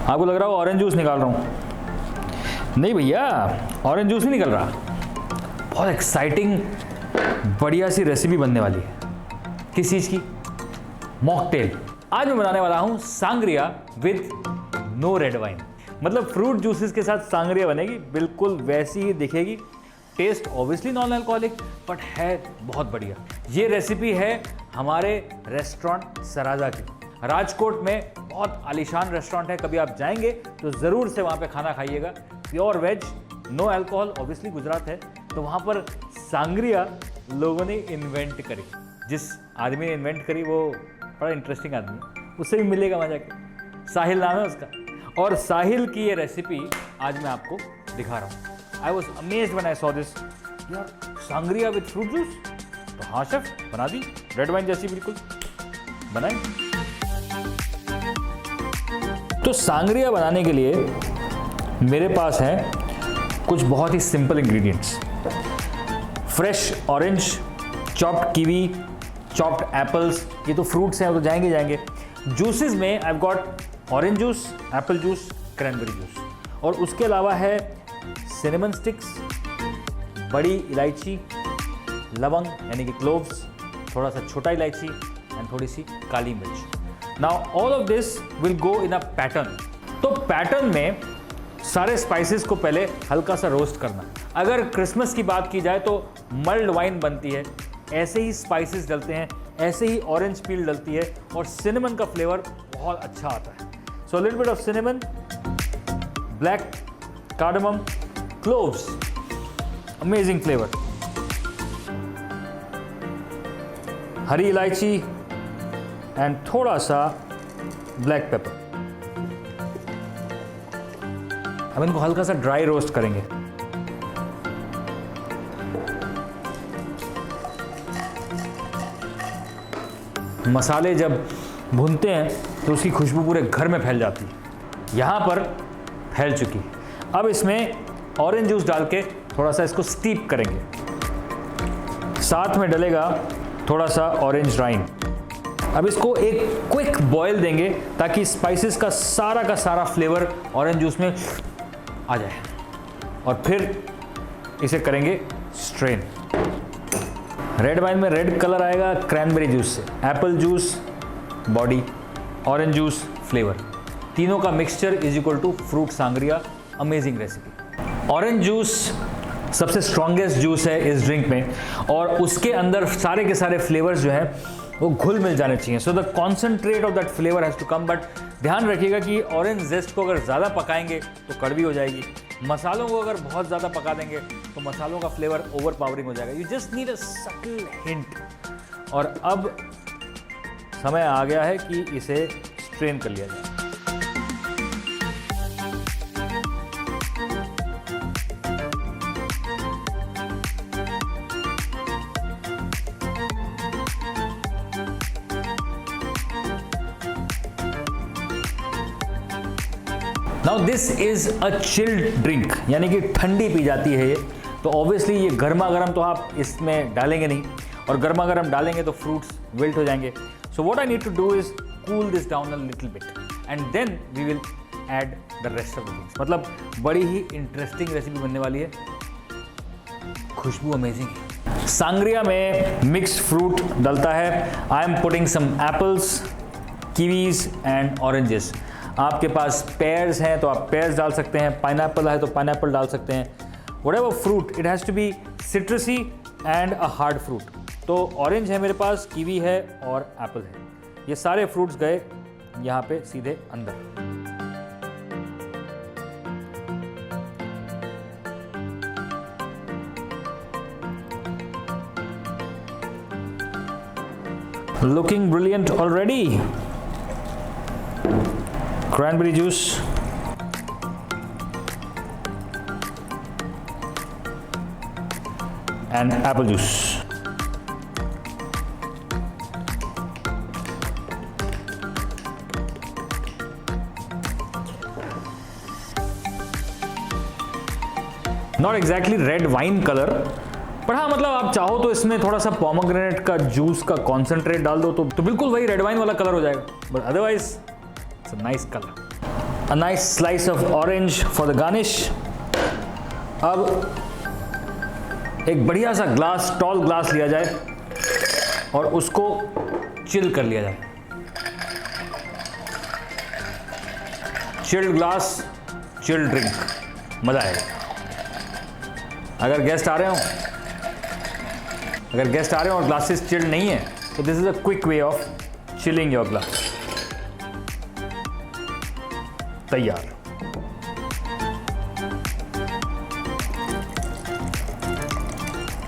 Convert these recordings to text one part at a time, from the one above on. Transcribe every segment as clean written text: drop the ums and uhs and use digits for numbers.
आपको लग रहा हो ऑरेंज जूस निकाल रहा हूँ, नहीं भैया ऑरेंज जूस नहीं निकल रहा। बहुत एक्साइटिंग बढ़िया सी रेसिपी बनने वाली है। किस चीज़ की? मॉकटेल। आज मैं बनाने वाला हूँ sangria with no red wine. मतलब फ्रूट जूसेस के साथ सांग्रिया बनेगी, बिल्कुल वैसी ही दिखेगी। Taste obviously non alcoholic but है बहुत बढ़िया। ये रेसिपी है हमारे रेस्टोरेंट सराजा की। राजकोट में बहुत आलीशान रेस्टोरेंट है, कभी आप जाएंगे तो ज़रूर से वहाँ पे खाना खाइएगा। Pure veg, no alcohol, obviously Gujarat है तो वहाँ पर सांग्रिया लोगों ने इन्वेंट करी। जिस आदमी ने इन्वेंट करी वो बड़ा इंटरेस्टिंग आदमी है, उससे भी मिलेगा मजा के। साहिल नाम है उसका, और साहिल की ये रेसिपी आज मैं आपको दिखा रहा हूँ। I was amazed when I saw this. यार सांग्रिया विद फ्रूट जूस, तो हाँ शेफ बना दी, रेड वाइन जैसी बिल्कुल बनाई। तो सांग्रिया बनाने के लिए मेरे पास है कुछ बहुत ही simple ingredients. Fresh orange, chopped kiwi, chopped apples, ये तो फ्रूट्स हैं, वो तो जाएंगे। जूसेस में I got orange juice, apple juice, cranberry juice, और उसके अलावा है सिनेमन स्टिक्स, बड़ी इलायची, लवंग यानी कि क्लोव्स, थोड़ा सा छोटा इलायची एंड थोड़ी सी काली मिर्च। Now all of this will go in a pattern. तो पैटर्न में सारे स्पाइसेस को पहले हल्का सा रोस्ट करना। अगर क्रिसमस की बात की जाए तो मल्ड वाइन बनती है, ऐसे ही स्पाइसेस डलते हैं, ऐसे ही ऑरेंज पील डलती है और सिनेमन का फ्लेवर बहुत अच्छा आता है। So little bit of cinnamon, black cardamom, cloves, amazing flavour, हरी इलायची एंड थोड़ा सा ब्लैक पेपर। हम इनको हल्का सा ड्राई रोस्ट करेंगे। मसाले जब भूनते हैं तो उसकी खुशबू पूरे घर में फैल जाती है। यहाँ पर फैल चुकी। अब इसमें ऑरेंज जूस डाल के थोड़ा सा इसको स्टीप करेंगे। साथ में डलेगा थोड़ा सा ऑरेंज राइन। अब इसको एक क्विक बॉयल देंगे ताकि स्पाइसेस का सारा फ्लेवर ऑरेंज जूस में आ जाए, और फिर इसे करेंगे स्ट्रेन। रेड वाइन में रेड कलर आएगा क्रैनबेरी जूस से, apple juice body, orange juice flavour, तीनों का mixture is equal to fruit sangria. Amazing recipe. Orange juice सबसे स्ट्रॉन्गेस्ट जूस है इस ड्रिंक में, और उसके अंदर सारे के सारे फ्लेवर्स जो है वो घुल मिल जाने चाहिए। So the concentrate of that flavour has to come. But ध्यान रखिएगा कि ऑरेंज जेस्ट को अगर ज़्यादा पकाएंगे तो कड़वी हो जाएगी। मसालों को अगर बहुत ज़्यादा पका देंगे तो मसालों का फ्लेवर ओवर पावरिंग हो जाएगा। You just need a subtle hint. और अब समय आ गया है कि इसे स्ट्रेन कर लिया जाए। Now this is a chilled drink, यानी कि ठंडी पी जाती है ये। तो ऑब्वियसली ये गर्मा गर्म तो आप इसमें डालेंगे नहीं, और गर्मा गर्म डालेंगे तो फ्रूट्स विल्ट हो जाएंगे। So what I need to do is cool this down a little bit and then we will add the rest of the things. मतलब बड़ी ही इंटरेस्टिंग रेसिपी बनने वाली है। खुशबू अमेजिंग है। सांग्रिया में मिक्स्ड फ्रूट डलता है। I am putting some apples, kiwis and oranges. आपके पास पेयर्स हैं तो आप पेयर्स डाल सकते हैं, पाइनएप्पल है तो पाइनएप्पल डाल सकते हैं। Whatever fruit, it has to be citrusy and a hard fruit. तो ऑरेंज है मेरे पास, कीवी है और एप्पल है। ये सारे फ्रूट्स गए यहाँ पे सीधे अंदर। Looking brilliant already. Cranberry juice and apple juice. Not exactly red wine color, पर हाँ मतलब आप चाहो तो इसमें थोड़ा सा पोमोग्रेनेट का जूस का कॉन्सेंट्रेट डाल दो तो बिल्कुल वही रेड वाइन वाला कलर हो जाएगा, but otherwise it's a nice colour. a nice slice of orange for the garnish. अब एक बढ़िया सा ग्लास, टॉल ग्लास लिया जाए और उसको चिल कर लिया जाए। चिल्ड ग्लास, चिल्ड ड्रिंक, मजा आएगा। अगर गेस्ट आ रहे हो और ग्लासेस चिल्ड नहीं है तो this is a quick way of chilling your glass. तैयार।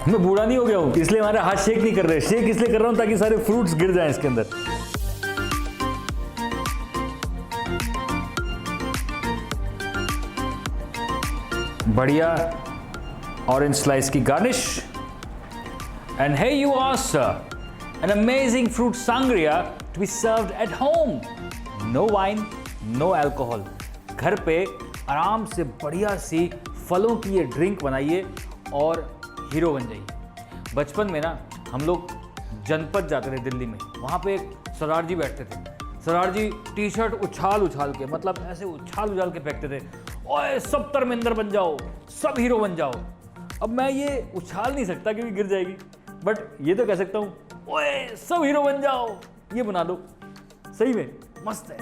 मैं बूढ़ा नहीं हो गया हूं इसलिए हमारे हाथ शेक नहीं कर रहे। शेक इसलिए कर रहा हूं ताकि सारे फ्रूट्स गिर जाएं इसके अंदर। बढ़िया ऑरेंज स्लाइस की garnish. And here you are sir, an amazing fruit sangria to be served at home. No wine, no alcohol. घर पे आराम से बढ़िया सी फलों की ये ड्रिंक बनाइए और हीरो बन जाइए। बचपन में ना हम लोग जनपद जाते थे दिल्ली में, वहाँ पे एक सरदार जी बैठते थे। सरदार जी टी शर्ट उछाल उछाल के, मतलब ऐसे उछाल उछाल के फेंकते थे, ओए सब धर्मेंद्र बन जाओ, सब हीरो बन जाओ। अब मैं ये उछाल नहीं सकता क्योंकि गिर जाएगी, बट ये तो कह सकता हूँ, ओए सब हीरो बन जाओ, ये बना दो। सही में मस्त है।